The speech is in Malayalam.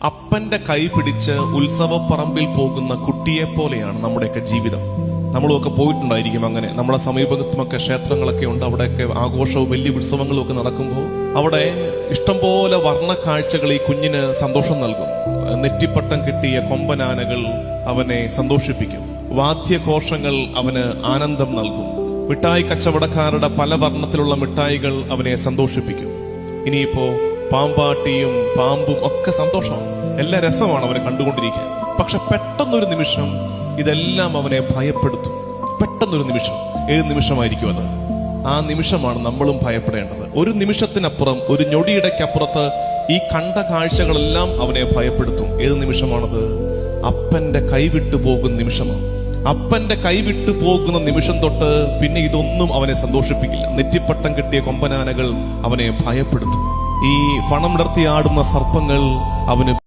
അപ്പന്റെ കൈ പിടിച്ച് ഉത്സവപ്പറമ്പിൽ പോകുന്ന കുട്ടിയെ പോലെയാണ് നമ്മുടെയൊക്കെ ജീവിതം. നമ്മളൊക്കെ പോയിട്ടുണ്ടായിരിക്കും അങ്ങനെ. നമ്മുടെ സമീപത്തുമൊക്കെ ക്ഷേത്രങ്ങളൊക്കെ ഉണ്ട്. അവിടെയൊക്കെ ആഘോഷവും വലിയ ഉത്സവങ്ങളും ഒക്കെ നടക്കുമ്പോൾ അവിടെ ഇഷ്ടംപോലെ വർണ്ണ കാഴ്ചകൾ ഈ കുഞ്ഞിന് സന്തോഷം നൽകും. നെറ്റിപ്പട്ടം കിട്ടിയ കൊമ്പനാനകൾ അവനെ സന്തോഷിപ്പിക്കും. വാദ്യഘോഷങ്ങൾ അവന് ആനന്ദം നൽകും. മിഠായി കച്ചവടക്കാരുടെ പല വർണ്ണത്തിലുള്ള മിഠായികൾ അവനെ സന്തോഷിപ്പിക്കും. ഇനിയിപ്പോ പാമ്പാട്ടിയും പാമ്പും ഒക്കെ സന്തോഷമാണ്, എല്ലാ രസമാണ് അവനെ കണ്ടുകൊണ്ടിരിക്കാൻ. പക്ഷെ പെട്ടെന്നൊരു നിമിഷം ഇതെല്ലാം അവനെ ഭയപ്പെടുത്തും. പെട്ടെന്നൊരു നിമിഷം, ഏത് നിമിഷമായിരിക്കും അത്? ആ നിമിഷമാണ് നമ്മളും ഭയപ്പെടേണ്ടത്. ഒരു നിമിഷത്തിനപ്പുറം, ഒരു ഞൊടിയിടയ്ക്കപ്പുറത്ത് ഈ കണ്ട കാഴ്ചകളെല്ലാം അവനെ ഭയപ്പെടുത്തും. ഏത് നിമിഷമാണത്? അപ്പന്റെ കൈവിട്ടു പോകുന്ന നിമിഷമാണ്. അപ്പന്റെ കൈവിട്ടു പോകുന്ന നിമിഷം തൊട്ട് പിന്നെ ഇതൊന്നും അവനെ സന്തോഷിപ്പിക്കില്ല. നെറ്റിപ്പട്ടം കിട്ടിയ കൊമ്പനാനകൾ അവനെ ഭയപ്പെടുത്തും. ഈ ഫണമിടർത്തി ആടുന്ന സർപ്പങ്ങൾ അവന്